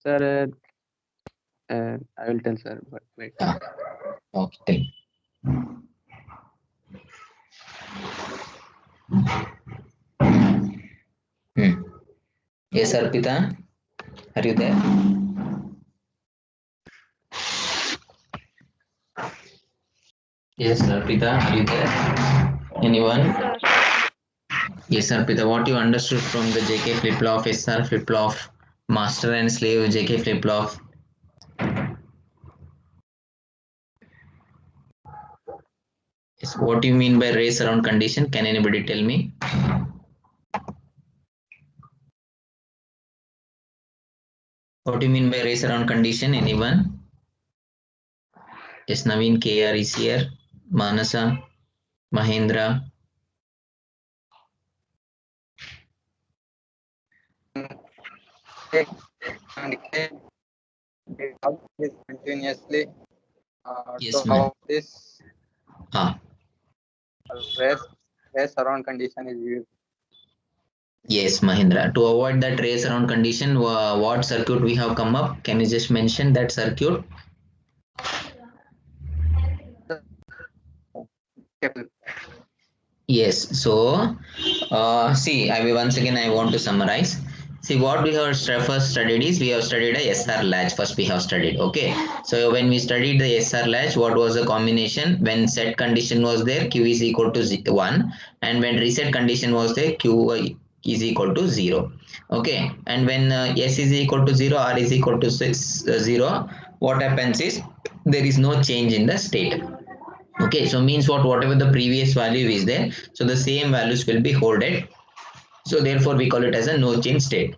Sir, I will tell sir, but wait. Okay. Yes, Arpita, are you there? Yes, Arpita, are you there? Anyone? Yes, sir. Yes, Arpita, what you understood from the JK flip-flop, SR flip-flop, master and slave JK flip-flop? Yes, what do you mean by race around condition? Can anybody tell me? What do you mean by race around condition? Anyone? Yes, Naveen KR is here. Manasa, Mahendra. This continuously Yes, to avoid this Ah, race around condition is used. yes, Mahendra. To avoid that race around condition, what circuit we have come up? Can you just mention that circuit? Yes. So, see, once again I want to summarize. See, what we have first studied is we have studied a SR latch. First, we have studied. Okay. So when we studied the SR latch, what was the combination? When set condition was there, Q is equal to 1, and when reset condition was there, Q is equal to 0. Okay. And when S is equal to 0, R is equal to 0, what happens is there is no change in the state. Okay, so means what, whatever the previous value is there, so the same values will be holded, so therefore we call it as a no change state.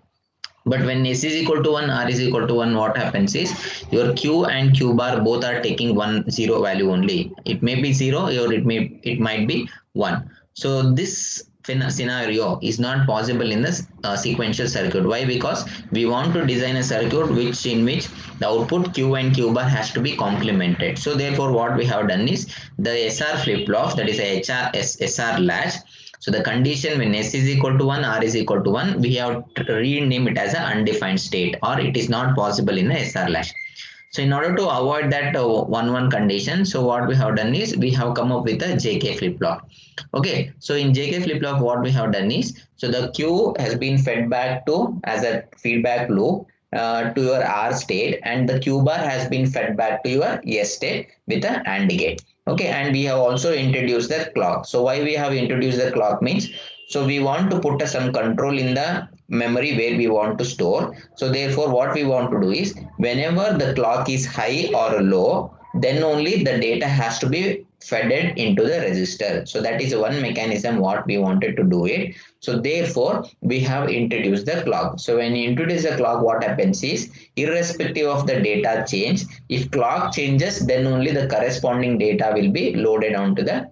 But when S is equal to 1, R is equal to 1, what happens is your Q and Q bar both are taking 0 value only. It may be 0 or it might be 1. So this scenario is not possible in the sequential circuit. Why? Because we want to design a circuit in which the output Q and Q bar has to be complemented. So therefore what we have done is the SR flip-flop, that is a SR latch. So the condition when S is equal to 1, R is equal to 1, we have to rename it as an undefined state, or it is not possible in the SR latch. So in order to avoid that 1-1 condition, so what we have done is we have come up with a JK flip-flop. Okay, so in JK flip-flop, what we have done is, so the Q has been fed back to as a feedback loop to your R state, and the Q bar has been fed back to your S state with an AND gate. Okay, and we have also introduced the clock. So why we have introduced the clock means, so we want to put some control in the memory where we want to store. So therefore what we want to do is whenever the clock is high or low, then only the data has to be fed into the register. So that is one mechanism what we wanted to do it. So therefore we have introduced the clock. So when you introduce the clock, what happens is irrespective of the data change, if clock changes, then only the corresponding data will be loaded onto the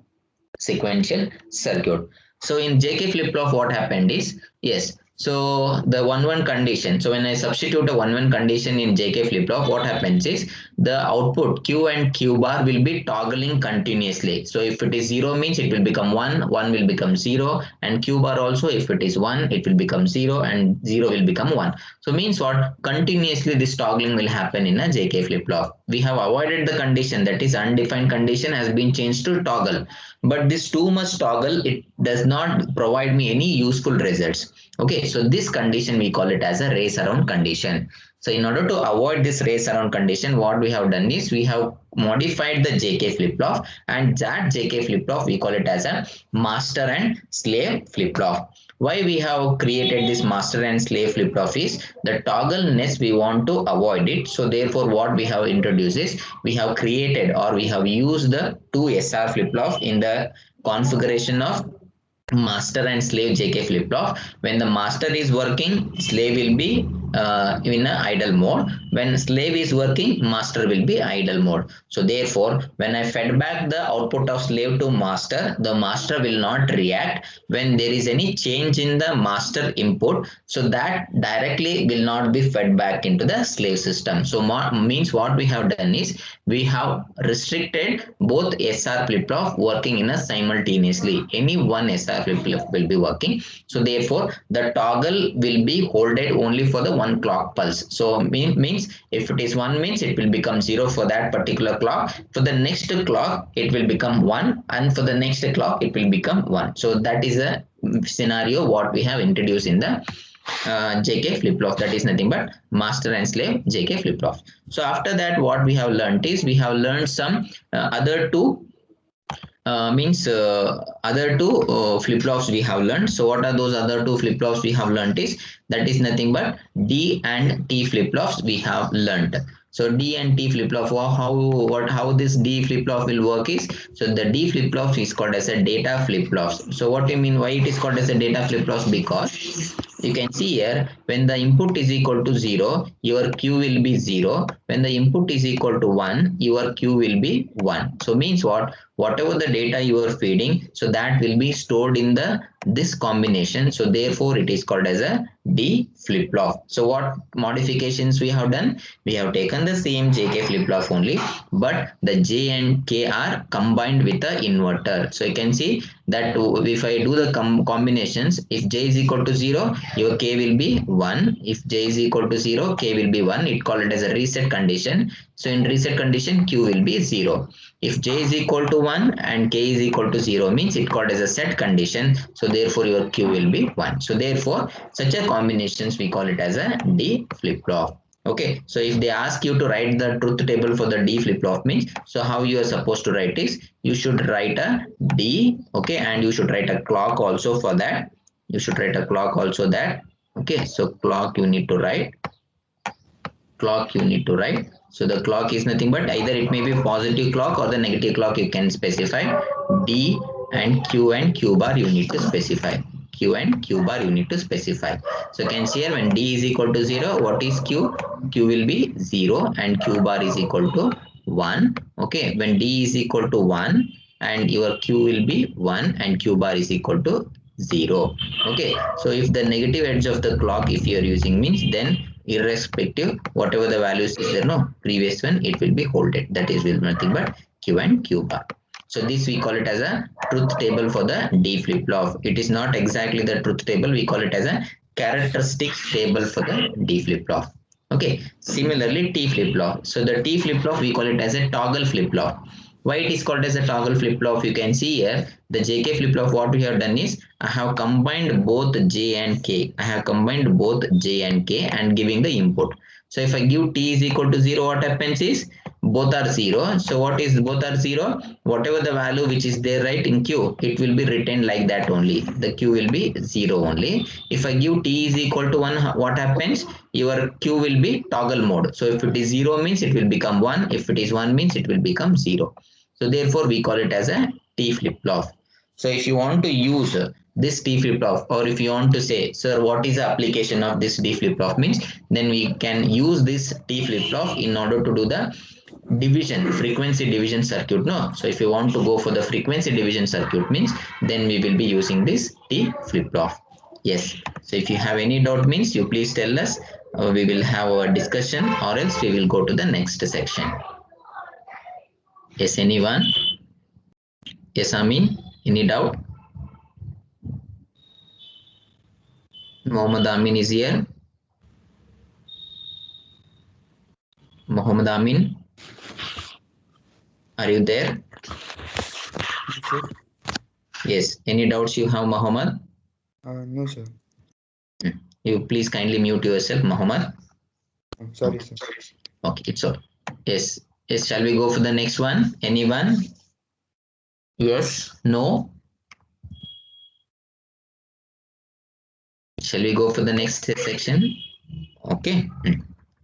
sequential circuit. So in JK flip-flop, what happened is, yes, so the 1-1 condition. So when I substitute a 1-1 condition in JK flip-flop, what happens is the output Q and Q bar will be toggling continuously. So if it is 0 means it will become 1, 1 will become 0, and Q bar also if it is 1, it will become 0, and 0 will become 1. So means what? Continuously this toggling will happen in a JK flip-flop. We have avoided the condition, that is undefined condition has been changed to toggle. But this too much toggle, it does not provide me any useful results. Okay, so this condition we call it as a race around condition. So in order to avoid this race around condition, what we have done is we have modified the JK flip-flop, and that JK flip-flop we call it as a master and slave flip-flop. Why we have created this master and slave flip-flop is the toggleness we want to avoid it. So therefore what we have introduced is we have created, or we have used the two SR flip-flop in the configuration of master and slave JK flip-flop. When the master is working, slave will be in a idle mode. When slave is working, master will be idle mode. So therefore when I fed back the output of slave to master, the master will not react when there is any change in the master input. So that directly will not be fed back into the slave system. So means what we have done is we have restricted both SR flip-flop working in a simultaneously. Any one SR flip-flop will be working. So therefore the toggle will be holded only for the one clock pulse. So means if it is 1 means it will become 0 for that particular clock. For the next clock it will become 1, and for the next clock it will become 1. So that is a scenario what we have introduced in the JK flip-flop. That is nothing but master and slave JK flip-flops. So after that what we have learned is we have learned some other two other two flip-flops we have learned. So what are those other two flip-flops we have learned is that is nothing but D and T flip-flops we have learned. So D and T flip-flop, how this D flip-flop will work is, so the D flip-flop is called as a data flip-flops. So what do you mean why it is called as a data flip-flops? Because you can see here when the input is equal to 0, your Q will be 0. When the input is equal to 1, your Q will be 1. So means what? Whatever the data you are feeding, so that will be stored in the this combination. So therefore it is called as a D flip-flop. So what modifications we have done? We have taken the same JK flip-flop only, but the J and K are combined with the inverter. So you can see that if I do the combinations, if J is equal to 0, your K will be 1. If J is equal to 0, K will be 1. It called it as a reset condition. So in reset condition, Q will be 0. If J is equal to 1 and K is equal to 0 means it called as a set condition. So therefore your Q will be 1. So therefore such a combinations we call it as a D flip-flop. Okay, so if they ask you to write the truth table for the D flip-flop means, so how you are supposed to write is, you should write a D, okay, and you should write a clock also for that. You should write a clock also that. Okay, so clock you need to write. Clock you need to write. So the clock is nothing but either it may be a positive clock or the negative clock you can specify. D and Q bar you need to specify. Q and Q bar you need to specify. So you can see here when D is equal to 0, what is Q? Q will be 0 and Q bar is equal to 1. Okay, when D is equal to 1 and your Q will be 1 and Q bar is equal to 0. Okay, so if the negative edge of the clock if you are using means, then irrespective whatever the values is there, no previous one, it will be holded. That is will nothing but Q and Q bar. So this we call it as a truth table for the D flip-flop. It is not exactly the truth table, we call it as a characteristics table for the D flip-flop. Okay, similarly T flip-flop. So the T flip-flop we call it as a toggle flip-flop. Why it is called as a toggle flip-flop? You can see here the JK flip-flop. What we have done is I have combined both J and K. I have combined both J and K and giving the input. So if I give T is equal to 0, what happens is both are 0. So what is both are 0? Whatever the value which is there right in Q, it will be written like that only. The Q will be 0 only. If I give T is equal to 1, what happens? Your Q will be toggle mode. So if it is 0 means it will become 1. If it is 1 means it will become 0. So therefore we call it as a T flip-flop. So if you want to use this T flip-flop, or if you want to say, sir, what is the application of this D flip-flop means, then we can use this T flip-flop in order to do the division, frequency division circuit. No, so if you want to go for the frequency division circuit means, then we will be using this T flip-flop. Yes. So if you have any doubt means, you please tell us. We will have a discussion, or else we will go to the next section. Yes, anyone? Yes, Amin, any doubt? Mohammed Amin is here. Mohammed Amin, are you there? Sir. Yes, any doubts you have, Mohammed? No, sir. You please kindly mute yourself, Mohammed. I'm sorry, sir. Okay, it's all. Yes, yes, shall we go for the next one? Anyone? Yes, no? Shall we go for the next section? Okay.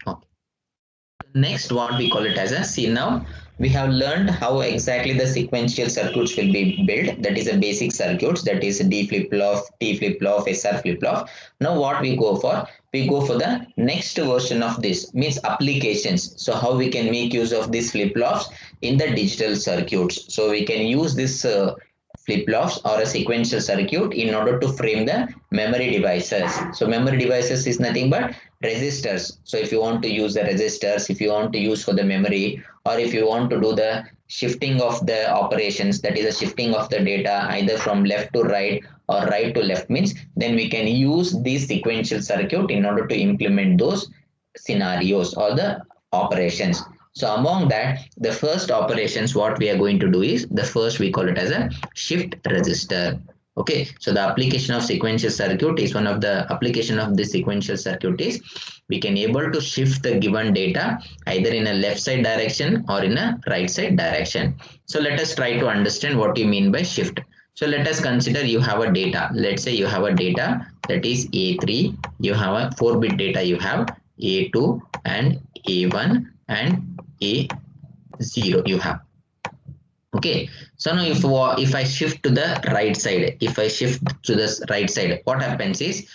Okay. Next, what we call it as a, see now, we have learned how exactly the sequential circuits will be built. That is a basic circuits, that is D flip-flop, T flip-flop, SR flip-flop. Now what we go for? We go for the next version of this, means applications. So how we can make use of these flip-flops in the digital circuits. So we can use this flip-flops or a sequential circuit in order to frame the memory devices. So memory devices is nothing but registers. So if you want to use the registers, if you want to use for the memory, or if you want to do the shifting of the operations, that is a shifting of the data either from left to right or right to left means, then we can use this sequential circuit in order to implement those scenarios or the operations. So among that, the first operations what we are going to do is the first we call it as a shift register. Okay, so the application of sequential circuit is one of the application of this sequential circuit is we can able to shift the given data either in a left side direction or in a right side direction. So let us try to understand what you mean by shift. So let us consider you have a data. Let's say you have a data that is A3, you have a 4-bit data, you have A2 and A1 and A0 you have. Okay, so now if I shift to the right side, if I shift to the right side, what happens is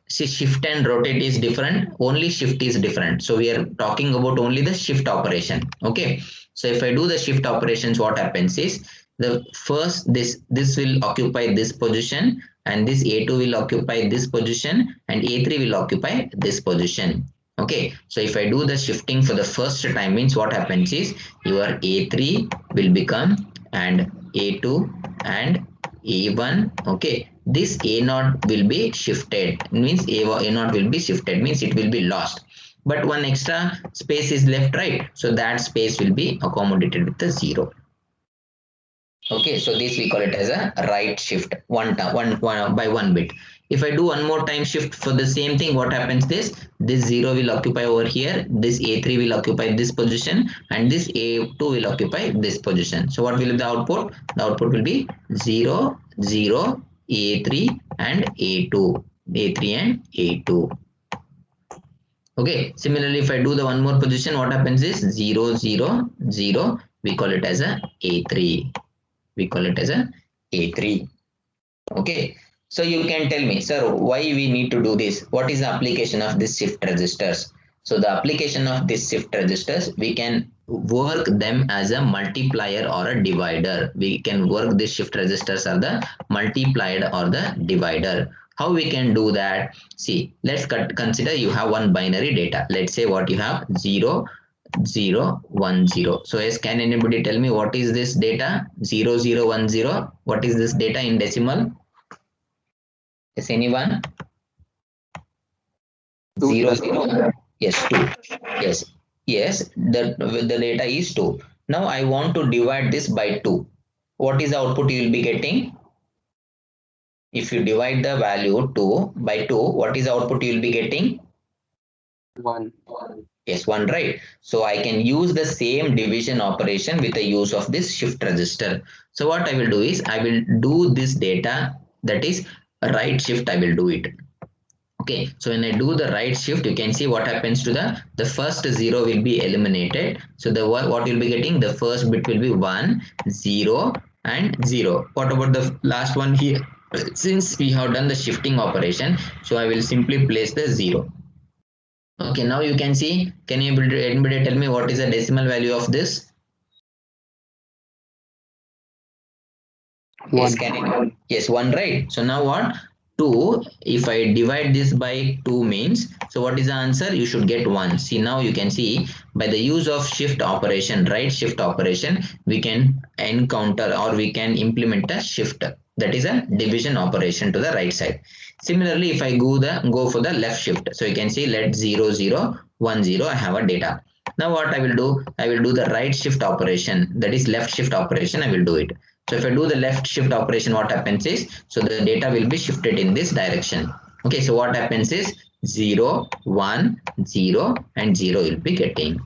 see, shift and rotate is different, only shift is different. So we are talking about only the shift operation. Okay, so if I do the shift operations, what happens is the first this will occupy this position and this A2 will occupy this position and A3 will occupy this position. Okay, so if I do the shifting for the first time means what happens is your A3 will become and A2 and A1. Okay, this A0 will be shifted, means A0 will be shifted, means it will be lost. But one extra space is left, right? So that space will be accommodated with the 0. Okay, so this we call it as a right shift, one by 1 bit. If I do one more time shift for the same thing, what happens this 0 will occupy over here, this A3 will occupy this position and this A2 will occupy this position. So what will be the output? The output will be 0 0 A3 and A2, A3 and A2. Okay, similarly if I do the one more position, what happens is 0 0 0, we call it as a A3. We call it as a A3. Okay, so you can tell me, sir, why we need to do this? What is the application of this shift registers? So the application of this shift registers, we can work them as a multiplier or a divider. We can work this shift registers as the multiplier or the divider. How we can do that? See, let's consider you have one binary data. Let's say what you have 0 0 1 0. So yes, can anybody tell me what is this data? 0 0 1 0. What is this data in decimal? Is anyone? 2, 0 sir. 0. Yes, 2. Yes. Yes, the data is 2. Now I want to divide this by 2. What is the output you will be getting? If you divide the value 2 by 2, what is the output you will be getting? 1. Yes, 1, right? So I can use the same division operation with the use of this shift register. So what I will do is I will do this data, that is right shift, I will do it. Okay, so when I do the right shift, you can see what happens to the first 0 will be eliminated. So the what you'll be getting, the first bit will be 1 0 and 0. What about the last one here? Since we have done the shifting operation, so I will simply place the 0. Okay, now you can see, can you anybody tell me what is the decimal value of this? Yes, 1. can it? Yes, 1, right? So now what? 2, if I divide this by 2 means, so what is the answer? You should get 1. See, now you can see by the use of shift operation, right shift operation, we can encounter or we can implement a shift. That is a division operation to the right side. Similarly, if I go for the left shift, so you can see let 0 0 1 0, I have a data. Now what I will do? I will do the right shift operation, that is left shift operation, I will do it. So if I do the left shift operation, what happens is, so the data will be shifted in this direction. Okay, so what happens is 0, 1, 0 and 0 will be getting.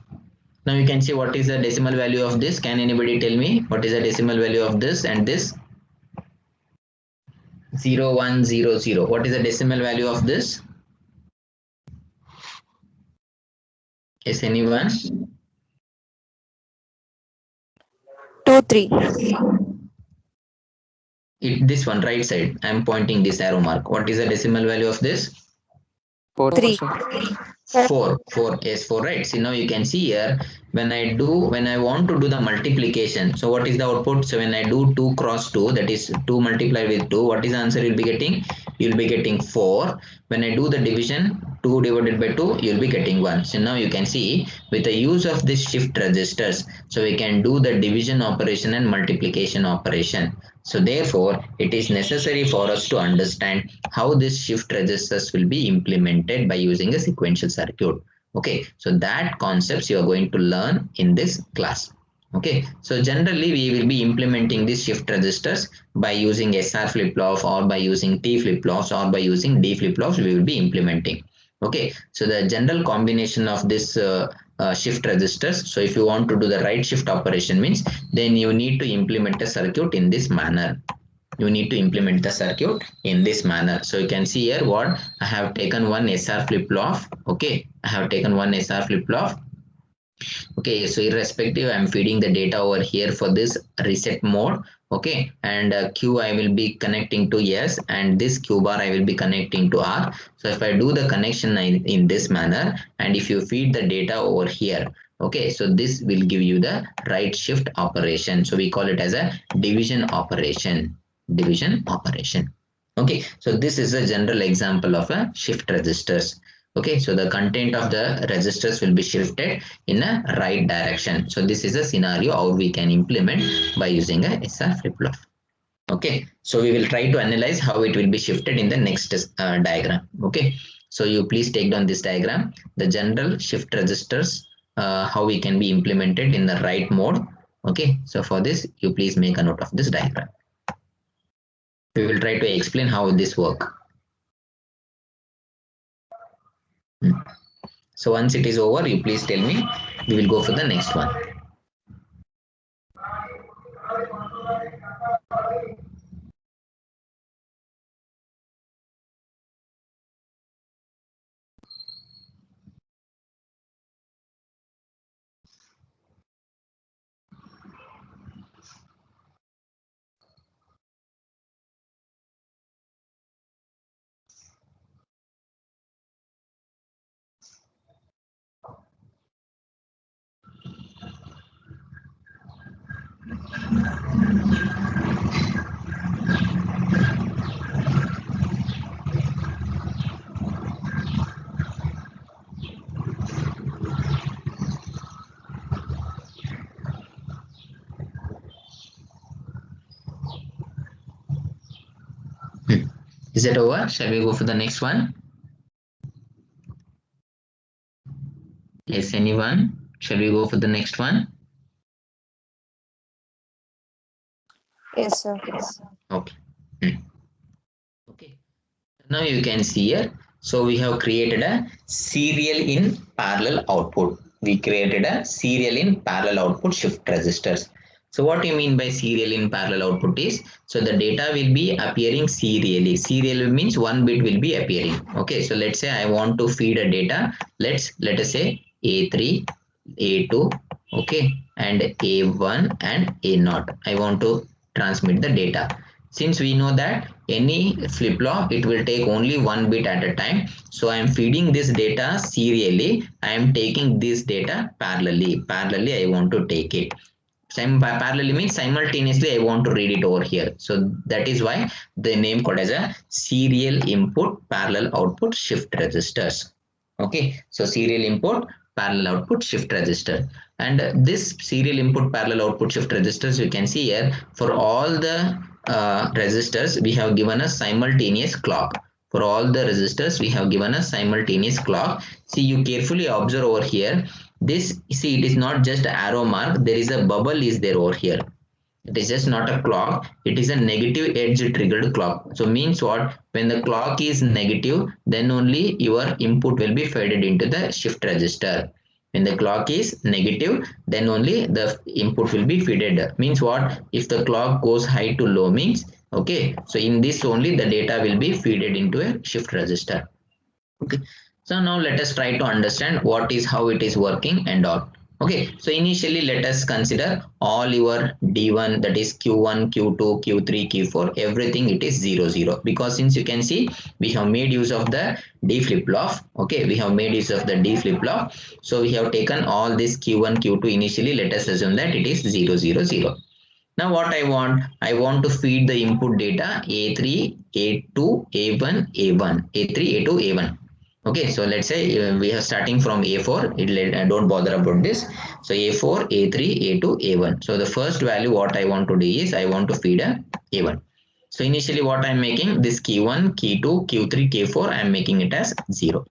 Now you can see what is the decimal value of this. Can anybody tell me what is the decimal value of this and this? 0, 1, 0, 0. What is the decimal value of this? Is anyone? 2 3. This one, right side. I am pointing this arrow mark. What is the decimal value of this? 4, 3. sir. 4 is 4, right? See, now you can see here when I want to do the multiplication, so what is the output? So when I do 2 cross 2, that is 2 multiplied with 2, what is the answer you'll be getting? You'll be getting 4. When I do the division, 2 divided by 2, you'll be getting 1. So now you can see with the use of this shift registers, so we can do the division operation and multiplication operation. So therefore, it is necessary for us to understand how this shift registers will be implemented by using a sequential circuit. Okay, so that concepts you are going to learn in this class. Okay, so generally we will be implementing these shift registers by using SR flip-flop or by using T flip-flops or by using D flip-flops we will be implementing. Okay, so the general combination of this shift registers. So if you want to do the right shift operation means then you need to implement a circuit in this manner. You need to implement the circuit in this manner. So you can see here what I have taken one SR flip-flop. Okay, I have taken one SR flip-flop. Okay, so irrespective, I'm feeding the data over here for this reset mode. Okay, and Q I will be connecting to S, and this Q bar I will be connecting to R. So if I do the connection in this manner, and if you feed the data over here, okay, so this will give you the right shift operation. So we call it as a division operation. Division operation. Okay, so this is a general example of a shift registers. Okay, so the content of the registers will be shifted in a right direction. So this is a scenario how we can implement by using a SR flip-flop. Okay, so we will try to analyze how it will be shifted in the next diagram. Okay, so you please take down this diagram, the general shift registers, how we can be implemented in the right mode. Okay, so for this, you please make a note of this diagram. We will try to explain how this work. So once it is over, you please tell me. We will go for the next one. Is it over? Shall we go for the next one? Yes, anyone? Shall we go for the next one? Yes, sir. Okay. Okay. Now you can see here. So we have created a serial in parallel output. We created a serial in parallel output shift registers. So what you mean by serial in parallel output is, so the data will be appearing serially. Serial means one bit will be appearing. Okay, so let's say I want to feed a data. Let us say A3, A2, okay, and A1 and A0. I want to transmit the data. Since we know that any flip-flop, it will take only one bit at a time. So I am feeding this data serially. I am taking this data parallelly. Parallelly, I want to take it. Parallelly means simultaneously I want to read it over here. So that is why the name called as a serial input parallel output shift registers. Okay, so serial input parallel output shift register, and this serial input parallel output shift registers, you can see here for all the resistors we have given a simultaneous clock. For all the resistors we have given a simultaneous clock. See, you carefully observe over here, this, see, it is not just arrow mark, there is a bubble is there over here. It is just not a clock, it is a negative edge triggered clock. So means what? When the clock is negative, then only your input will be fed into the shift register. When the clock is negative, then only the input will be fed. Means what? If the clock goes high to low means, okay, so in this only the data will be fed into a shift register. Okay, so now let us try to understand what is, how it is working and all. Okay, so initially let us consider all your D1, that is Q1, Q2, Q3, Q4, everything it is 0, 0. Because since you can see, we have made use of the D flip-flop. Okay, we have made use of the D flip-flop. So we have taken all this Q1, Q2 initially, let us assume that it is 0, 0, 0. Now what I want to feed the input data A3, A2, A1, A1, A3, A2, A1. Okay, so let's say we are starting from A4. Don't bother about this. So A4, A3, A2, A1. So the first value what I want to do is I want to feed a A1. So initially what I'm making this key 1, key 2, Q3, K4, I'm making it as 0.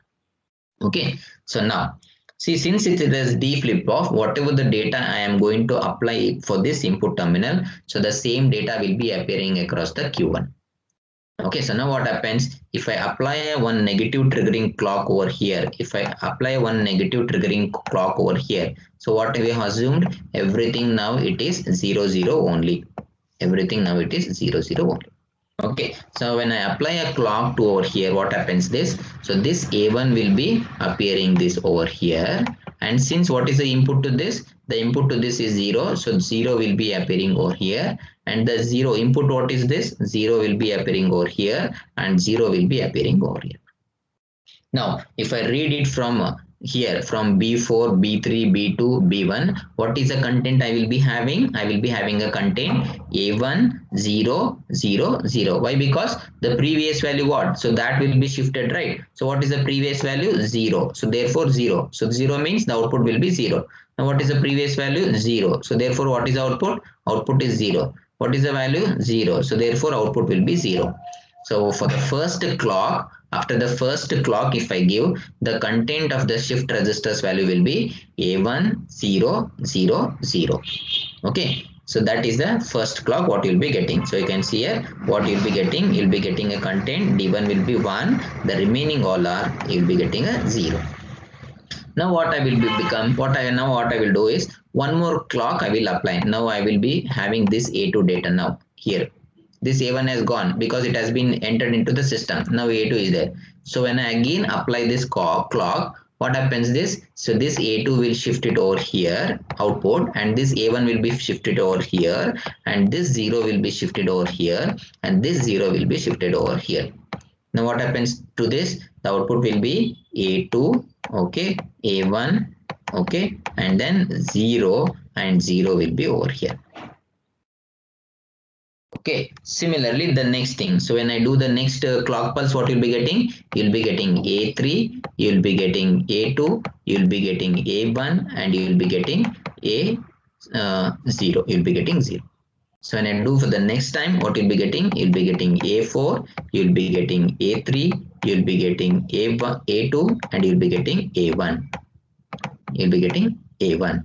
Okay, so now see, since it is D flip-flop, whatever the data I am going to apply for this input terminal, so the same data will be appearing across the Q1. Okay, so now what happens if I apply one negative triggering clock over here? If I apply one negative triggering clock over here, so what we have assumed, everything now it is 0 0 only. Everything now it is 0 0 only. Okay, so when I apply a clock to over here, what happens this? So this A1 will be appearing this over here. And since what is the input to this? The input to this is 0. So 0 will be appearing over here. And the 0 input, what is this? 0 will be appearing over here. And 0 will be appearing over here. Now, if I read it from here, from B4, B3, B2, B1, what is the content I will be having? I will be having a content A1, 0, 0, 0. Why? Because the previous value what? So that will be shifted, right? So what is the previous value? 0. So therefore 0. So 0 means the output will be 0. Now what is the previous value? 0. So therefore what is the output? Output is 0. What is the value? 0. So therefore output will be 0. So for the first clock, after the first clock, if I give the content of the shift registers value will be A1 0 0 0. Okay. So that is the first clock what you'll be getting. So you can see here what you'll be getting. You'll be getting a content D1 will be 1. The remaining all are you'll be getting a 0. Now what I will become, what I will do is one more clock I will apply. Now I will be having this A2 data now here. This A1 has gone because it has been entered into the system. Now A2 is there. So when I again apply this clock, what happens this? So this A2 will shift it over here, output, and this A1 will be shifted over here, and this 0 will be shifted over here, and this 0 will be shifted over here. Now what happens to this? The output will be A2, okay, A1, okay, and then 0 and 0 will be over here. Okay, similarly the next thing. So when I do the next clock pulse, what you'll be getting? You'll be getting A3, you'll be getting A2, you'll be getting A1, and you'll be getting A0. You'll be getting 0. So when I do for the next time, what you'll be getting? You'll be getting A4, you'll be getting A3, you'll be getting A1, A2, and you'll be getting A1. You'll be getting A1.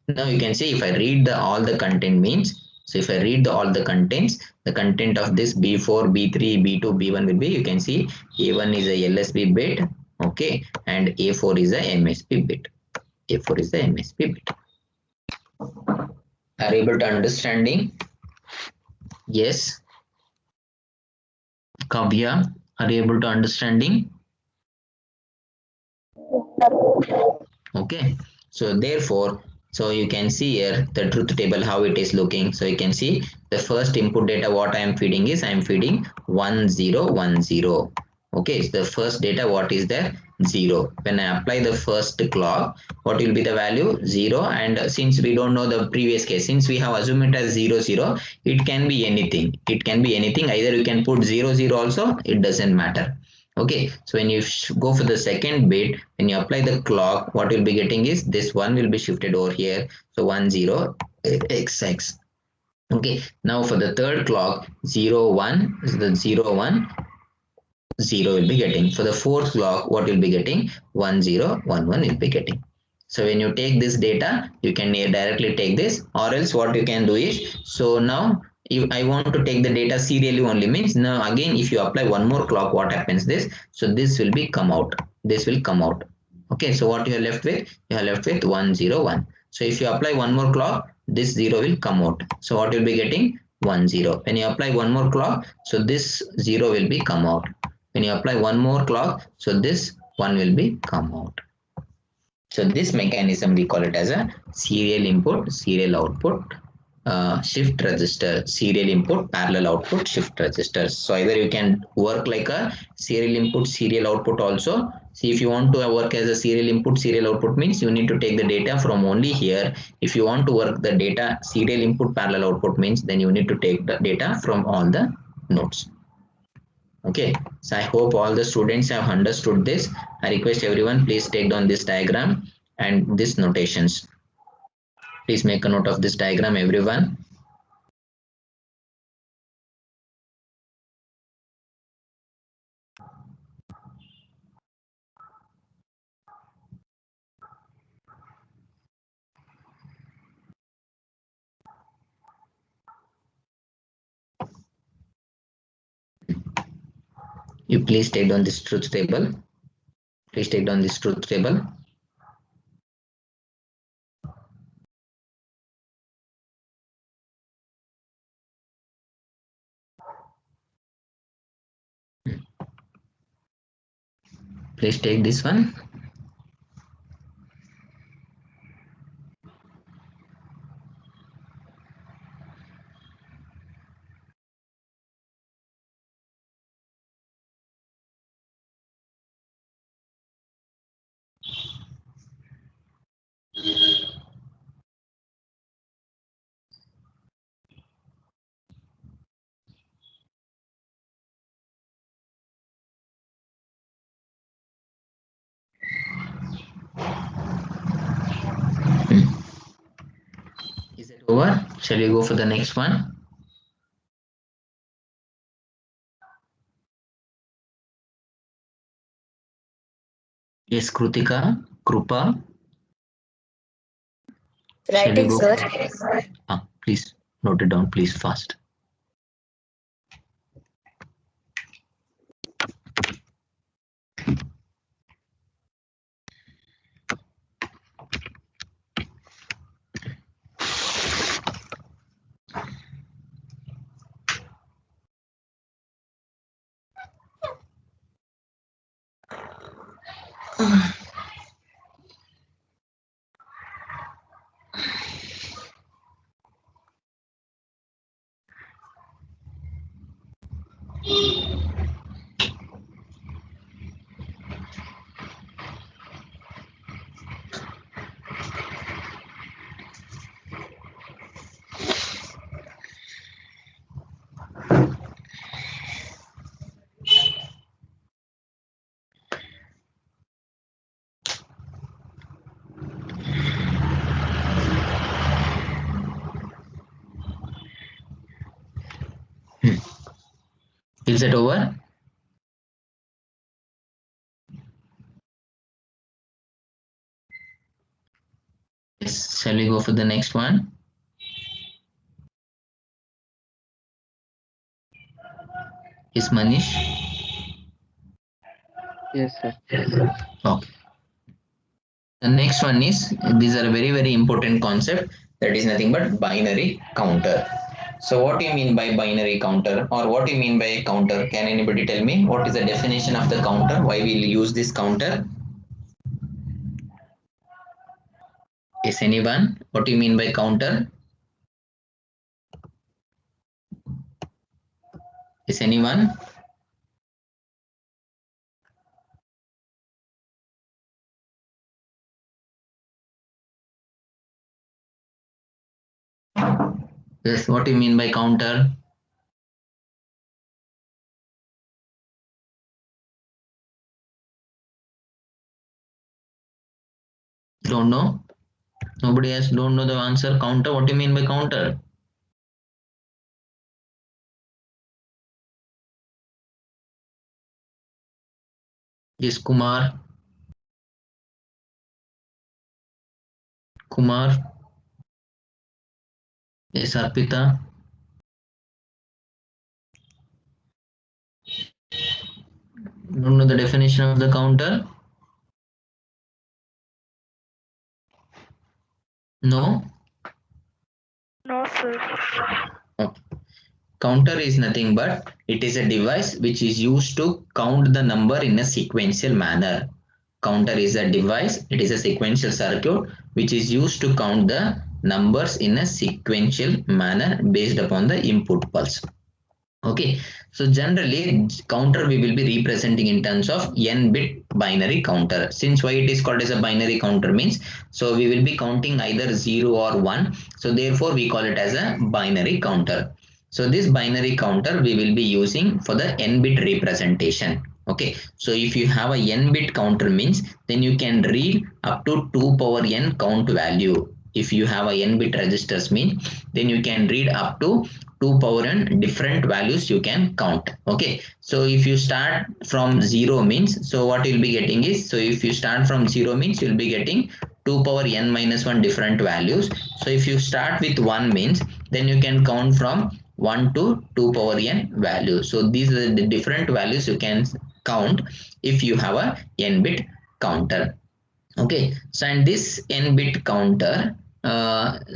Now you can see if I read all the content means, so if I read all the contents, the content of this B4, B3, B2, B1 will be, you can see A1 is a LSB bit, okay, and A4 is a MSB bit. A4 is the MSB bit. Are you able to understanding? Yes. Kavya, are you able to understanding? Okay, so therefore, so you can see here the truth table how it is looking. So you can see the first input data what I am feeding is I am feeding 1010. Okay, so the first data what is there? 0. When I apply the first clock, what will be the value? 0. And since we don't know the previous case, since we have assumed it as 0 0, it can be anything. It can be anything. Either you can put 0 0 also, it doesn't matter. Okay, so when you go for the second bit, when you apply the clock, what you'll be getting is this one will be shifted over here. So 10XX. Okay, now for the third clock, 01 is the 01, 0 will be getting. For the fourth clock, what you'll be getting? 1011 will be getting. So when you take this data, you can directly take this, or else what you can do is, so now if I want to take the data serially only means, now again if you apply one more clock, what happens this? So this will be come out. This will come out. Okay, so what you are left with? You are left with 101. So if you apply one more clock, this 0 will come out. So what you'll be getting? 10. When you apply one more clock, so this 0 will be come out. When you apply one more clock, so this one will be come out. So this mechanism we call it as a serial input, serial output, shift register, serial input, parallel output, shift registers. So either you can work like a serial input, serial output also. See, if you want to work as a serial input, serial output means you need to take the data from only here. If you want to work the data serial input, parallel output means then you need to take the data from all the nodes. Okay, so I hope all the students have understood this. I request everyone, please take down this diagram and these notations. Please make a note of this diagram, everyone. You please take down this truth table. Please take down this truth table. Please take this one. Is it over? Shall we go for the next one? Yes, Krutika, Krupa. Shall we Writing, go? sir. Please note it down, please, fast. Is it over? Yes, shall we go for the next one? Is Manish? Yes, sir. Okay. The next one is, these are a very, very important concept, that is nothing but binary counter. So what do you mean by binary counter, or what do you mean by a counter? Can anybody tell me what is the definition of the counter? Why we'll use this counter? Is anyone? What do you mean by counter? Is anyone? Yes, what do you mean by counter? Don't know? Nobody else don't know the answer. Counter, what do you mean by counter? Yes, Kumar. Kumar. Yes, Arpita. Don't know the definition of the counter? No? No, sir. Okay. Counter is nothing but it is a device which is used to count the number in a sequential manner. Counter is a device, it is a sequential circuit which is used to count the numbers in a sequential manner based upon the input pulse. Okay, so generally counter we will be representing in terms of n bit binary counter. Since why it is called as a binary counter means, so we will be counting either 0 or 1. So therefore we call it as a binary counter. So this binary counter we will be using for the n bit representation. Okay, so if you have a n bit counter means then you can read up to 2 power n count value. If you have a n bit registers means then you can read up to 2 power n different values you can count. Okay, so if you start from 0 means, so what you'll be getting is, so if you start from 0 means you'll be getting 2 power n minus 1 different values. So if you start with 1 means then you can count from 1 to 2 power n value. So these are the different values you can count if you have a n bit counter. Okay, so and this n bit counter,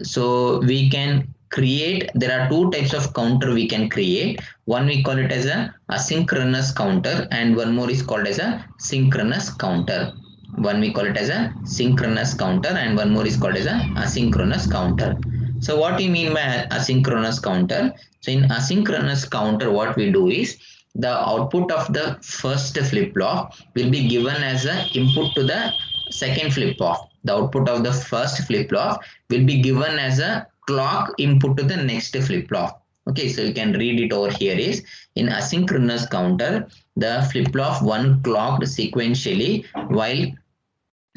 so we can create, there are two types of counter we can create. One we call it as a asynchronous counter and one more is called as a synchronous counter. One we call it as a synchronous counter and one more is called as a asynchronous counter. So what do you mean by asynchronous counter? So in asynchronous counter what we do is the output of the first flip-flop will be given as an input to the second flip-flop. The output of the first flip-flop will be given as a clock input to the next flip-flop. Okay, so you can read it over here is in asynchronous counter, the flip-flop one clocked sequentially while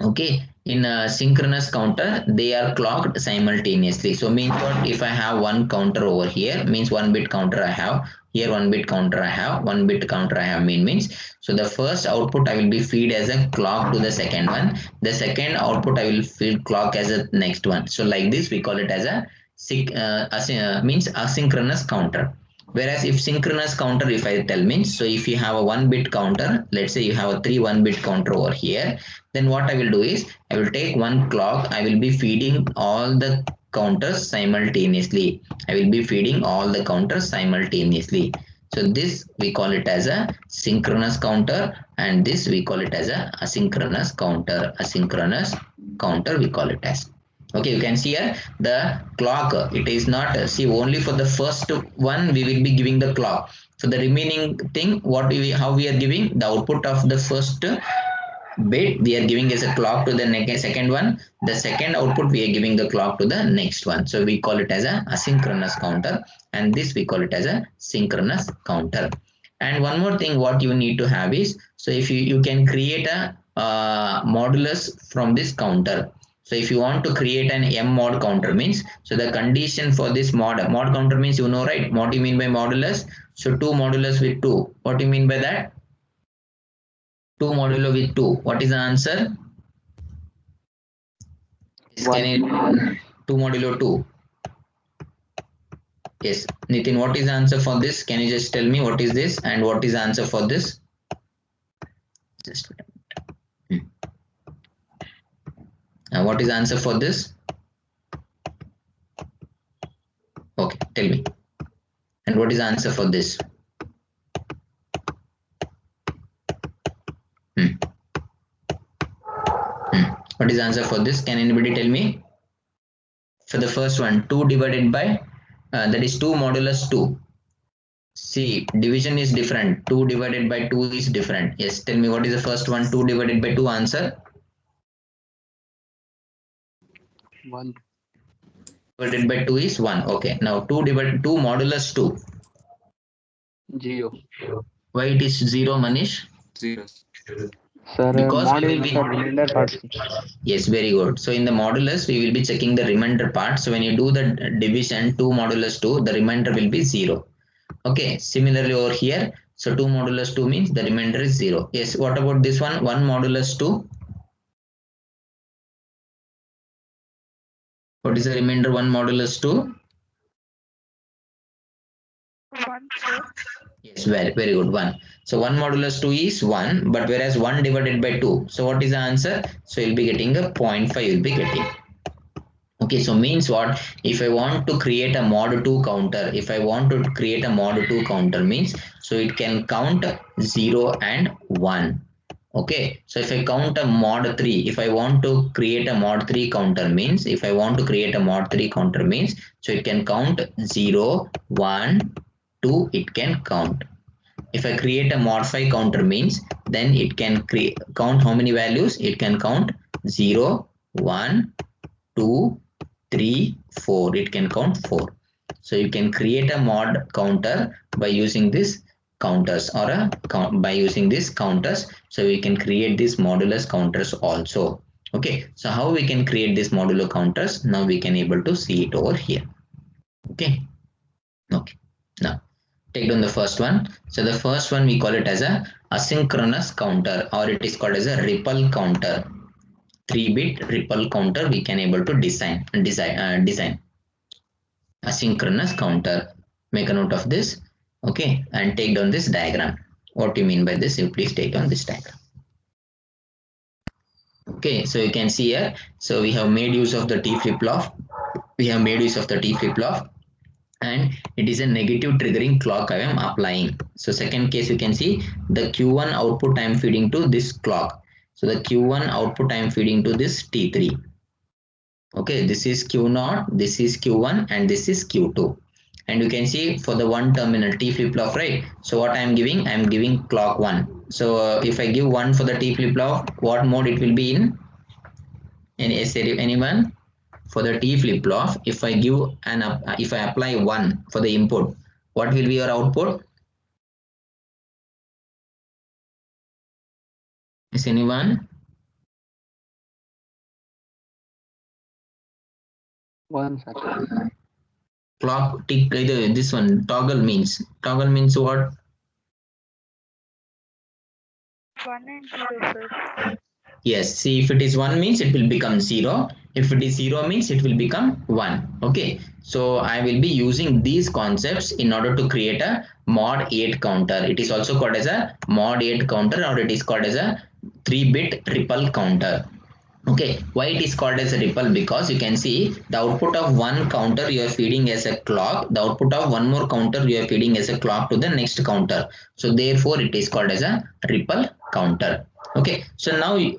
okay in a synchronous counter they are clocked simultaneously. So means what, if I have one counter over here means one bit counter I have here, one bit counter I have, one bit counter I have means, so the first output I will be feed as a clock to the second one, the second output I will feed clock as a next one. So like this we call it as a means asynchronous counter. Whereas if synchronous counter, if I tell means, so if you have a one bit counter, let's say you have a 3 1-bit counter over here, then what I will do is I will take one clock, I will be feeding all the counters simultaneously. I will be feeding all the counters simultaneously. So this we call it as a synchronous counter and this we call it as a asynchronous counter. Asynchronous counter we call it as. Okay, you can see here the clock, it is not, see only for the first one we will be giving the clock. So the remaining thing, what we, how we are giving the output of the first bit we are giving as a clock to the next second one, the second output we are giving the clock to the next one. So we call it as a asynchronous counter and this we call it as a synchronous counter. And one more thing what you need to have is, so if you can create a modulus from this counter. So if you want to create an M mod counter means, so the condition for this mod counter means, you know, right? What do you mean by modulus? So 2 modulus with 2. What do you mean by that? 2 modulo with 2. What is the answer? Yes, can it 2 modulo 2? Yes, Nitin, what is the answer for this? Can you just tell me what is this and what is the answer for this? Just wait a minute. And what is the answer for this? Okay, tell me. And what is the answer for this? What is the answer for this? Can anybody tell me? For the first one, 2 divided by, that is 2 modulus 2. See, division is different. 2 divided by 2 is different. Yes, tell me what is the first one? 2 divided by 2 answer? 1. Divided by 2 is 1. Okay, now 2 divided 2 modulus 2. 0. Why it is 0, Manish? 0. Sir, Because mod we is will be, the remainder parts. yes, very good. So in the modulus, we will be checking the remainder part. So when you do the division 2 modulus 2, the remainder will be 0. Okay, similarly over here, so 2 modulus 2 means the remainder is 0. Yes, what about this one? 1 modulus 2. What is the remainder 1 modulus 2? 1, sir. Yes, very good. 1. So 1 modulus 2 is 1, but whereas 1 divided by 2. So what is the answer? So you'll be getting a 0.5, you'll be getting. Okay, so means what? If I want to create a mod 2 counter, if I want to create a mod 2 counter means, so it can count 0 and 1. Okay, so if I count a mod 3, if I want to create a mod 3 counter means, if I want to create a mod 3 counter means, so it can count 0, 1, 2, it can count. If I create a mod 5 counter means, then it can count how many values? It can count 0, 1, 2, 3, 4. It can count 4. So you can create a mod counter by using this counters or a by using these counters. So we can create these modulus counters also. Okay, so how we can create these modulo counters? Now we can able to see it over here. Okay, okay. Now take down the first one. So the first one we call it as a asynchronous counter, or it is called as a ripple counter. 3-bit ripple counter we can able to design asynchronous counter. Make a note of this. Okay, and take down this diagram. What do you mean by this? You please take down this diagram. Okay, so you can see here. So we have made use of the T flip-flop. We have made use of the T flip-flop, and it is a negative triggering clock I am applying. So second case you can see the Q1 output I am feeding to this clock. So the Q1 output I am feeding to this T3. Okay, this is Q0, this is Q1, and this is Q2. And you can see for the one terminal T flip-flop, right? So what I am giving? I am giving clock 1. So if I give 1 for the T flip-flop, what mode it will be in? Anyone? For the T flip-flop, if I give if I apply 1 for the input, what will be your output? Is anyone? 1, sir. Clock tick, this one toggle means what? 1 and 0, sir. Yes, see, if it is 1 means it will become 0. If it is 0 means it will become 1. Okay, so I will be using these concepts in order to create a mod 8 counter. It is also called as a mod 8 counter, or it is called as a 3-bit ripple counter. Okay, why it is called as a ripple? Because you can see the output of one counter you are feeding as a clock, the output of one more counter you are feeding as a clock to the next counter. So therefore it is called as a ripple counter. Okay, so now we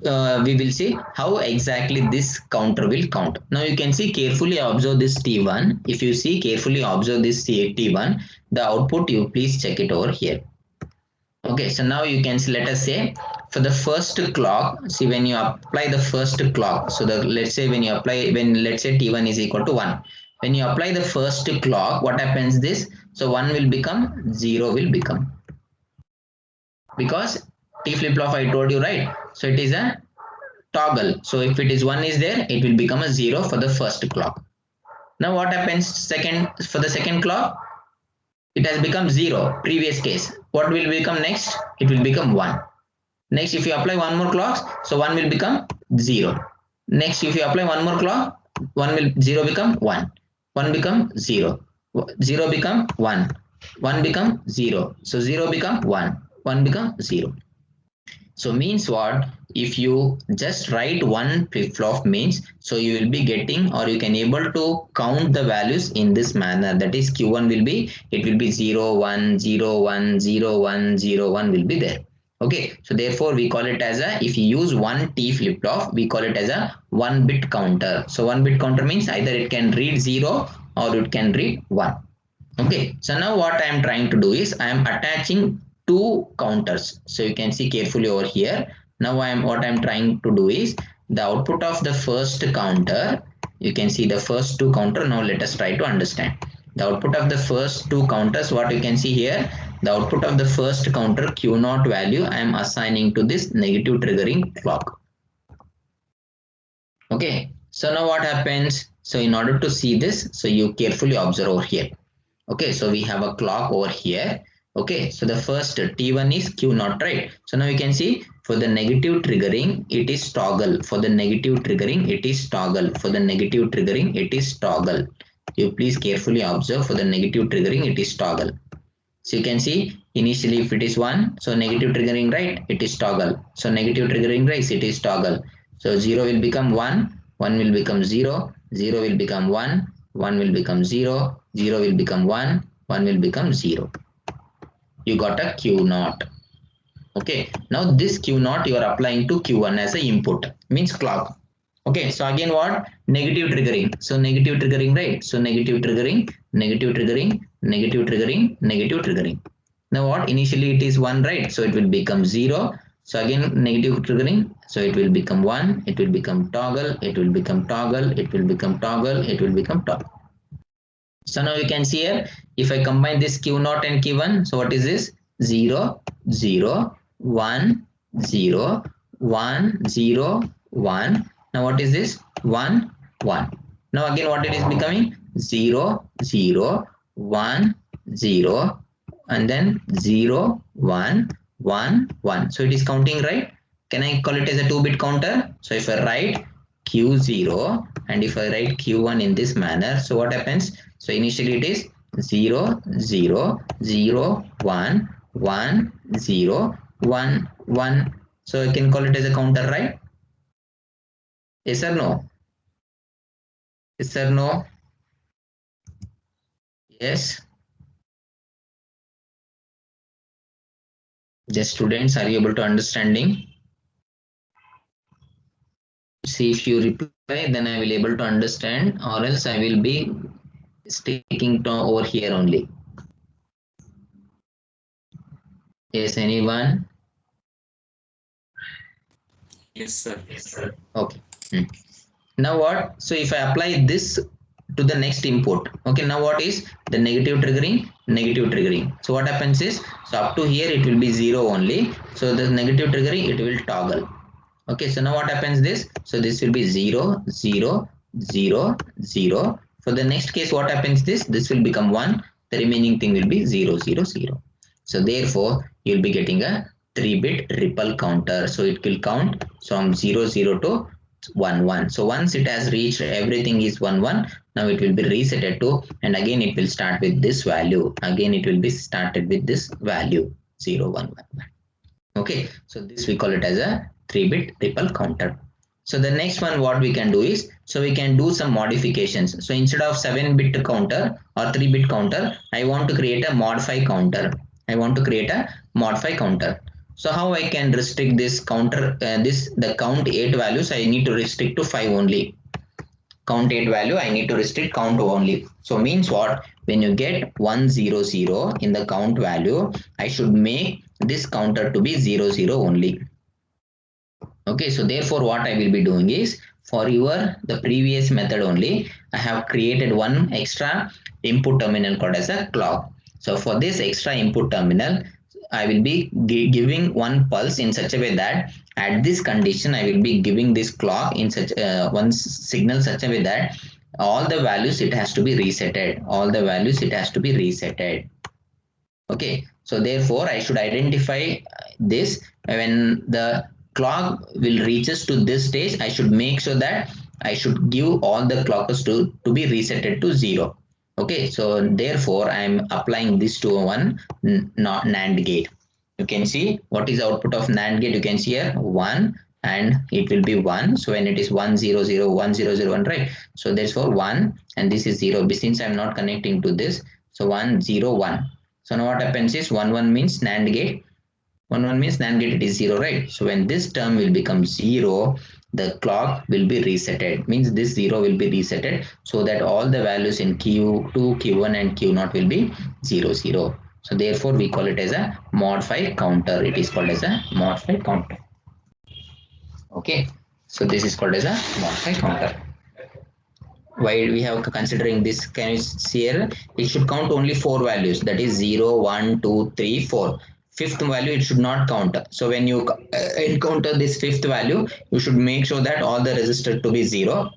will see how exactly this counter will count. Now you can see, carefully observe this T1. If you see carefully observe this T1, the output, you please check it over here. Okay, so now you can see, let us say for the first clock, see when you apply the first clock, so the let's say when you apply, when let's say T1 is equal to 1, when you apply the first clock, what happens this? So 1 will become 0 will become, because T flip-flop I told you, right? So it is a toggle. So if it is 1 is there, it will become a 0 for the first clock. Now what happens for the second clock? It has become 0, previous case. What will become next? It will become 1. Next, if you apply one more clock, so 1 will become 0. Next, if you apply one more clock, 0 become 1. 1 become 0. 0 become 1. 1 become 0. So 0 become 1. 1 become 0. So means what? If you just write one flip-flop means, so you will be getting, or you can able to count the values in this manner. That is, Q1 will be, it will be 0, 1, 0, 1, 0, 1, 0, 1 will be there. Okay, so therefore we call it as a, if you use one T flip-flop, we call it as a 1-bit counter. So 1-bit counter means either it can read 0 or it can read 1. Okay, so now what I am trying to do is I am attaching two counters. So you can see carefully over here. Now what I am trying to do is the output of the first counter. You can see the first two counter. Now let us try to understand the output of the first two counters. What you can see here, the output of the first counter Q0 value I am assigning to this negative triggering clock. Okay, so now what happens? So in order to see this, so you carefully observe over here. Okay, so we have a clock over here. Okay, so the first T1 is Q0, right? So now you can see for the negative triggering, it is toggle. For the negative triggering, it is toggle. For the negative triggering, it is toggle. You please carefully observe, for the negative triggering, it is toggle. So you can see initially if it is 1, so negative triggering, right, it is toggle. So negative triggering, right, it is toggle. So 0 will become 1, 1 will become 0, 0 will become 1, 1 will become 0, 0 will become 1, 1 will become 0. You got a Q0. Okay, now this Q0 you are applying to Q1 as a input, means clock. Okay, so again what? Negative triggering. So negative triggering, right? So negative triggering, negative triggering, negative triggering, negative triggering. Now what? Initially it is 1, right? So it will become 0. So again negative triggering. So it will become 1, it will become toggle, it will become toggle, it will become toggle, it will become toggle. So now you can see here, if I combine this Q0 and Q1, so what is this? 0, 0, 1, 0, 1, 0, 1. Now what is this? 1, 1. Now again what it is becoming? 0, 0, 1, 0, and then 0, 1, 1, 1. So it is counting, right? Can I call it as a 2-bit counter? So if I write Q0 and if I write Q1 in this manner, so what happens? So initially it is 0, 0, 0, 1, 1, 0, 1, 1. So I can call it as a counter, right? Yes or no? Yes or no? Yes. The students, are you able to understanding? See, if you reply, then I will able to understand, or else I will be sticking to over here only. Yes, anyone? Yes, sir. Okay. Now what? So if I apply this to the next input, okay, now what is the negative triggering? Negative triggering. So what happens is, so up to here it will be 0 only. So the negative triggering, it will toggle. Okay, so now what happens this? So this will be 0, 0, 0, 0. For the next case, what happens this? This will become 1. The remaining thing will be 0, 0, 0. So therefore, you'll be getting a 3-bit ripple counter. So it will count from 0, 0 to 1, 1. So once it has reached everything is 1, 1, now it will be resetted to, and again it will start with this value. Again it will be started with this value 0, 1, 1, 1. Okay, so this we call it as a 3-bit ripple counter. So the next one what we can do is, so we can do some modifications. So instead of 7-bit counter or 3-bit counter, I want to create a modify counter. I want to create a modify counter. So how I can restrict this counter, the count 8 values, I need to restrict to 5 only. Count 8 value, I need to restrict count only. So means what? When you get 100 in the count value, I should make this counter to be 00 only. Okay, so therefore what I will be doing is, for the previous method only, I have created one extra input terminal called as a clock. So for this extra input terminal, I will be giving one pulse in such a way that at this condition I will be giving this clock in such one signal such a way that all the values it has to be resetted. All the values it has to be resetted. Okay, so therefore I should identify this when the clock will reaches to this stage. I should make sure that I should give all the clockers to be resetted to 0. Okay, so therefore I am applying this to one not NAND gate. You can see what is the output of NAND gate. You can see here 1 and it will be 1. So when it is 1 0 0 1 0 0 1, right? So therefore 1 and this is 0. Since I am not connecting to this, so 1 0 1. So now what happens is 1 1 means NAND gate. 1 1 means NAND gate, it is 0, right? So when this term will become 0, the clock will be resetted. Means this 0 will be resetted so that all the values in Q2, Q1 and Q0 will be 0 0. So therefore we call it as a modify counter. It is called as a modify counter. Okay. So this is called as a modify counter. Why we have considering this? Can you see here? It should count only 4 values, that is 0 1 2 3 4. Fifth value it should not count. So when you encounter this fifth value, you should make sure that all the registers to be 0.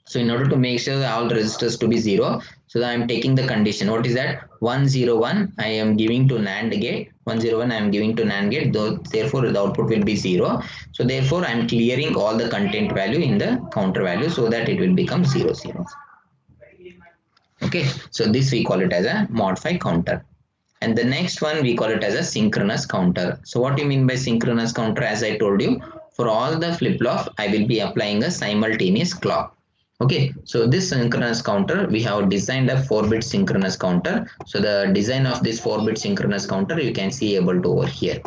So in order to make sure all the registers to be 0, so I am taking the condition. What is that? 101 I am giving to NAND gate. 101 I am giving to NAND gate. Therefore the output will be 0. So therefore I am clearing all the content value in the counter value so that it will become 0 0. Okay, so this we call it as a modify counter. And the next one we call it as a synchronous counter. So what do you mean by synchronous counter? As I told you, for all the flip-flop, I will be applying a simultaneous clock. Okay, so this synchronous counter, we have designed a 4-bit synchronous counter. So the design of this 4-bit synchronous counter, you can see able to over here.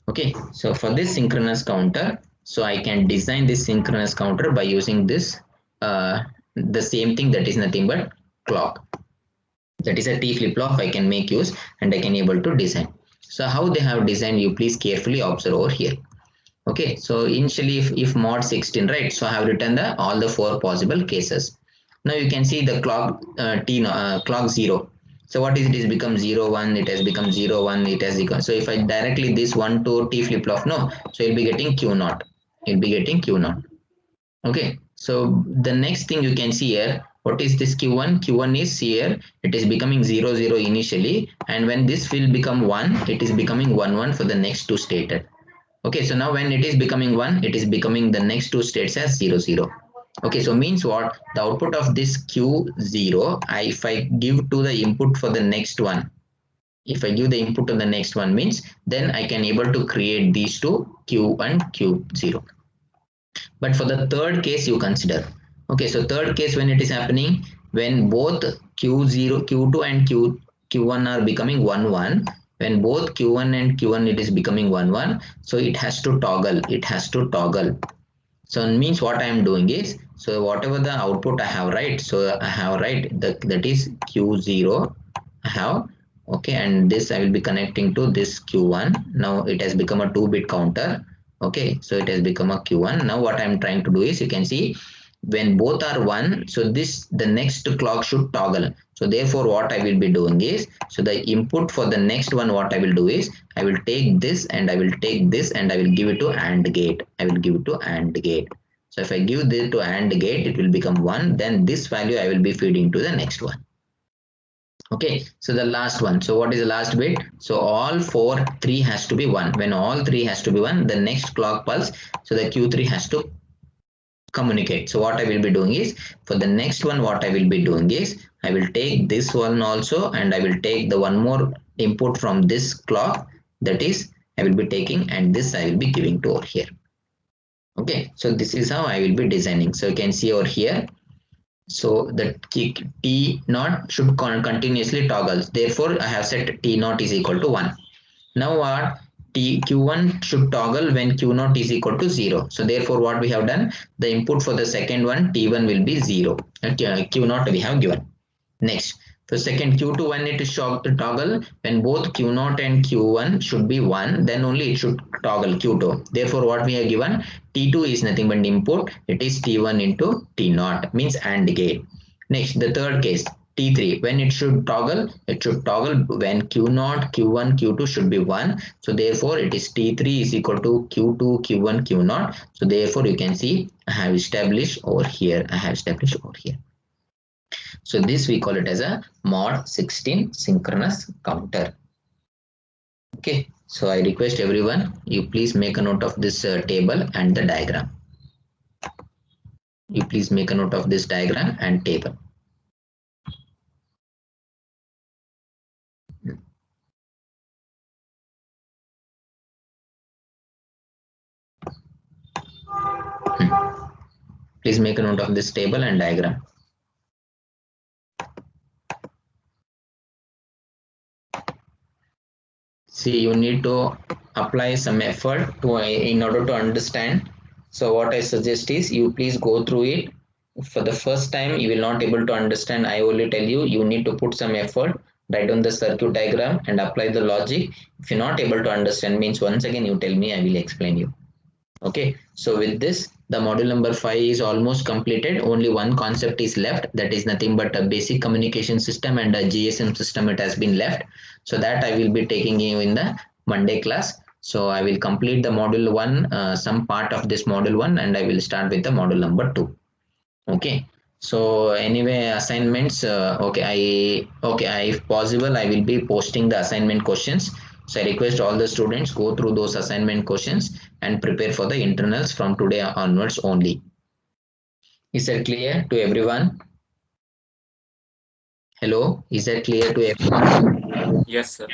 Okay, so for this synchronous counter, so I can design this synchronous counter by using this, the same thing, that is nothing but clock. That is a T flip-flop I can make use and I can able to design. So how they have designed, you please carefully observe over here. Okay, so initially if mod 16, right? So I have written all the 4 possible cases. Now you can see the clock clock 0. So what is it? Is become 0 1, it has become 0 1, it has become. So if I directly this 1 to T flip flop, no, so you'll be getting Q naught. You'll be getting Q naught. Okay, so the next thing you can see here, what is this Q1? Q1 is here, it is becoming 0 0 initially, and when this will become 1, it is becoming 1 1 for the next two stated. Okay, so now when it is becoming 1, it is becoming the next two states as 0 0. Okay, so means what? The output of this Q0, if I give to the input for the next one, if I give the input to the next one means, then I can able to create these two Q and Q0. But for the third case you consider. Okay, so third case when it is happening, when both Q0, Q2 and Q1 are becoming 1 1, when both Q1 and Q1 it is becoming 1 1, so it has to toggle, it has to toggle. So it means what I am doing is, so whatever the output I have, right? So I have, right, that is Q0 I have, okay, and this I will be connecting to this Q1. Now it has become a 2-bit counter. Okay, so it has become a Q1. Now what I am trying to do is, you can see when both are 1, so this the next clock should toggle. So therefore what I will be doing is, so the input for the next one, what I will do is, I will take this and I will take this and I will give it to AND gate. I will give it to AND gate. So if I give this to AND gate, it will become 1. Then this value I will be feeding to the next one. Okay, so the last one. So what is the last bit? So all 3 has to be 1. When all 3 has to be 1, the next clock pulse, so the Q3 has to communicate. So what I will be doing is, for the next one, what I will be doing is, I will take this one also and I will take the one more input from this clock, that is I will be taking, and this I will be giving to over here. Okay, so this is how I will be designing. So you can see over here, so the T naught should continuously toggle. Therefore, I have set T naught is equal to 1. Now what? Q1 should toggle when Q naught is equal to 0. So therefore what we have done, the input for the second one T1 will be 0. Q naught we have given. Next, for second Q2, when it is toggle, when both Q naught and Q1 should be 1, then only it should toggle Q2. Therefore what we have given, T2 is nothing but input, it is T1 into T naught, means AND gate. Next, the third case, T3, when it should toggle when Q0, Q1, Q2 should be 1. So therefore it is T3 is equal to Q2, Q1, Q0. So therefore you can see I have established over here. So this we call it as a mod 16 synchronous counter. Okay, so I request everyone, you please make a note of this table and the diagram. You please make a note of this diagram and table. Please make a note of this table and diagram. See, you need to apply some effort to in order to understand. So what I suggest is, you please go through it. For the first time you will not able to understand, I only tell you, you need to put some effort, write down the circuit diagram and apply the logic. If you're not able to understand, means once again you tell me, I will explain you. Okay, so with this, the module number 5 is almost completed. Only one concept is left, that is nothing but a basic communication system and a GSM system, it has been left. So that I will be taking you in the Monday class. So I will complete the module 1, some part of this module 1, and I will start with the module number 2. Okay, so anyway, assignments, if possible I will be posting the assignment questions. So I request all the students go through those assignment questions and prepare for the internals from today onwards only. Is that clear to everyone? Hello, is that clear to everyone? Yes, sir.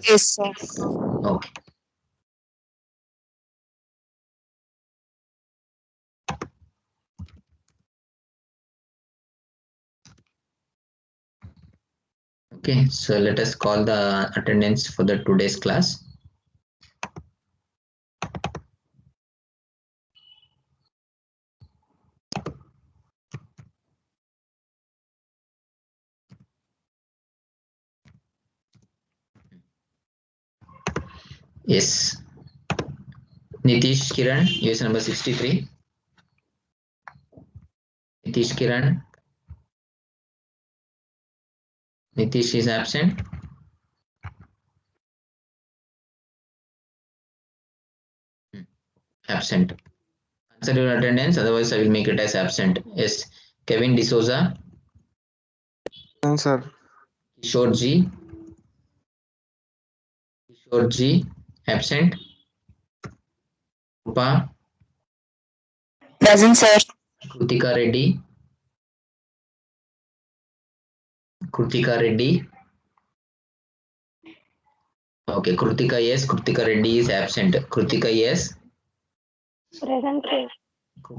Yes, sir. Okay. Okay, so let us call the attendance for the today's class. Yes. Nitish Kiran, US number 63. Nitish Kiran. Nitish is absent. Absent. Answer your attendance, otherwise I will make it as absent. Yes. Kevin D'Souza, Present, sir. Kishore G, absent. Rupa, Present, sir. Krutika Reddy, Okay, Krutika yes. Krutika Reddy is absent. Krutika yes. Present, sir.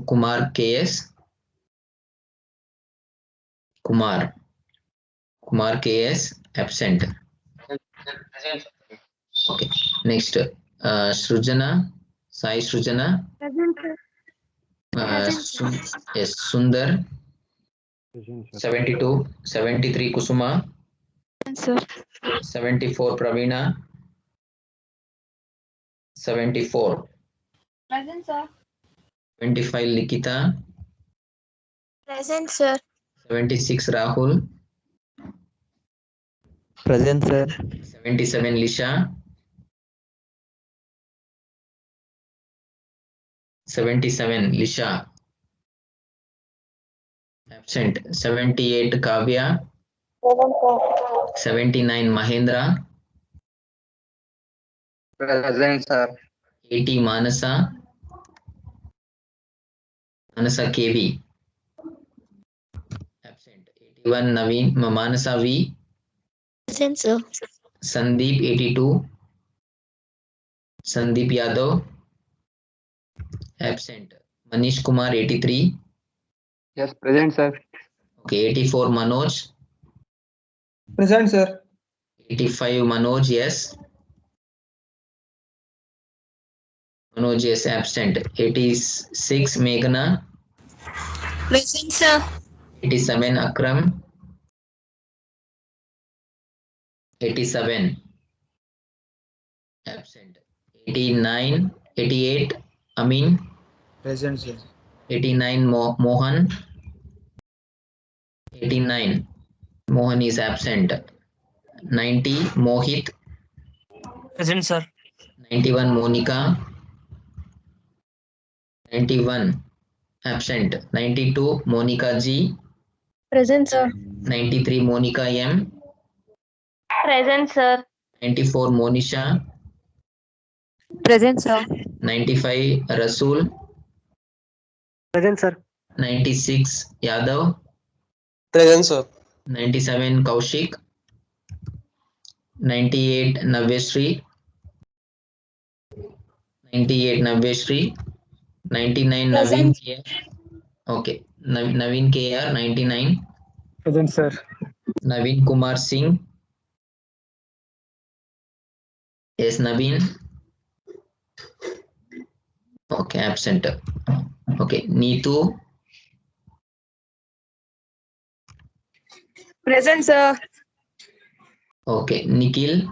Kumar KS, Kumar KS absent. Okay. Next, Srujana, Sai Srujana, Present, sir. yes, Sundar, Present, sir. 72, 73 Kusuma, Sir. 74 Pravina, 74, Present, sir. 25 Likita, Present, sir. 76 Rahul, Present, sir. 77 Lisha, 77 Lisha, absent. 78 Kavya, Present, sir. 79 Mahendra, Present, sir. 80 Manasa KV, absent. 81 Naveen, Manasa V, Present, sir. Sandeep 82, Sandeep Yadav, absent. Manish Kumar 83, Yes, present, sir. okay. 84 Manoj, Present, sir. 85 Manoj yes. Manoj yes, absent. 86 Meghna, Present, sir. 87 Akram, 87 absent. 89, 88 Amin, Present, sir. 89 Mohan, 89 Mohan is absent. 90 Mohit, Present, sir. 91 Monica, 91 absent. 92 Monica G, Present, sir. 93 Monica M, Present, sir. 94 Monisha, Present, sir. 95 Rasul, Present, sir. 96 Yadav, Present, sir. 97 Kaushik, 98 Naveshri, 99 Naveen Present. KR, okay. Naveen KR 99, Present, sir. Naveen Kumar Singh, yes Naveen, okay, absent. Okay, Neetu, Present, sir. okay. Nikhil,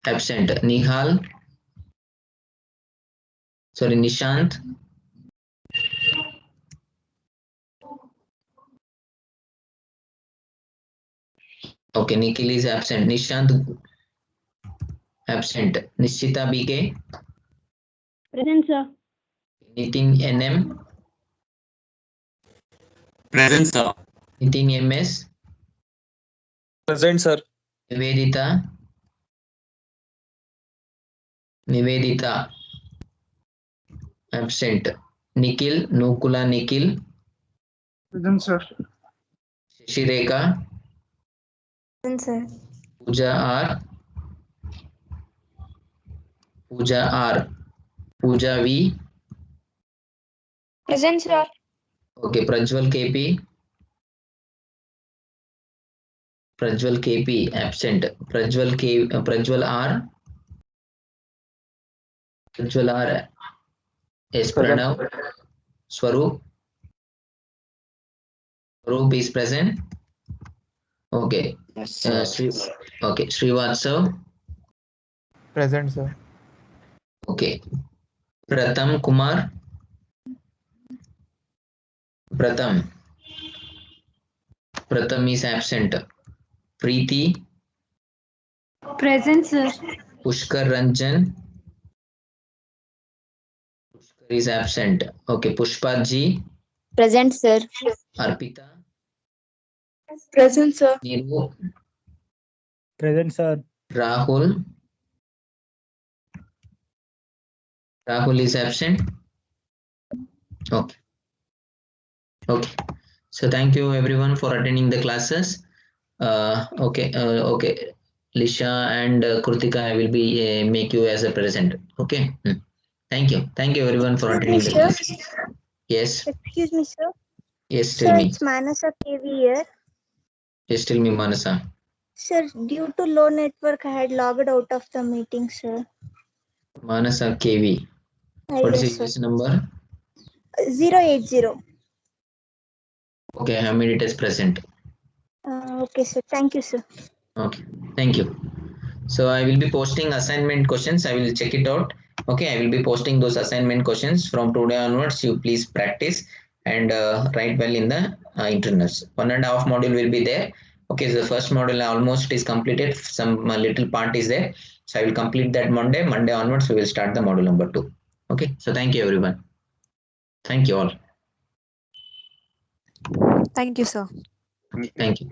absent. Nihal, sorry, Nishant, okay. Nikhil is absent. Nishant absent. Nishita BK, Present, sir. Nitin NM, Present, sir. Nitin MS, Present, sir. Nivedita absent. Nikhil, Nukula Nikhil, Present, sir. Shashireka, Present, sir. Pooja R, Pooja V, Present, sir. okay. Prajwal KP absent. Prajwal R, yes. Pranav, Swaroop is present, okay. Yes, sir. Okay. Srivatsav, Present, sir. okay. Pratham Kumar, Pratham. Pratham is absent. Preeti. Present, sir. Pushkar Ranjan. Pushkar is absent. Okay, Pushpaji. Present, sir. Arpita. Present, sir. Niru. Present, sir. Rahul. Rahul is absent. Okay. Okay. So thank you everyone for attending the classes. Okay. Lisha and Krutika, I will be make you as a present. Okay. Thank you. Thank you everyone for Excuse me, attending the sir. class. Yes. Excuse me, sir. Yes. Tell Sir, me. it's Manasa KV here. Yes. Tell me, Manasa. Sir, due to low network, I had logged out of the meeting, sir. Manasa KV. What is Yes, your sir. US number? 080. Okay. I have made it as present. Okay, sir. Thank you, sir. Okay. Thank you. So I will be posting assignment questions. I will check it out. Okay, I will be posting those assignment questions from today onwards. You please practice and write well in the internals. 1.5 module will be there. Okay, so the first module almost is completed. Some little part is there. So I will complete that Monday. Monday onwards, we will start the module number 2. Okay, so thank you everyone. Thank you all. Thank you, sir. Thank you.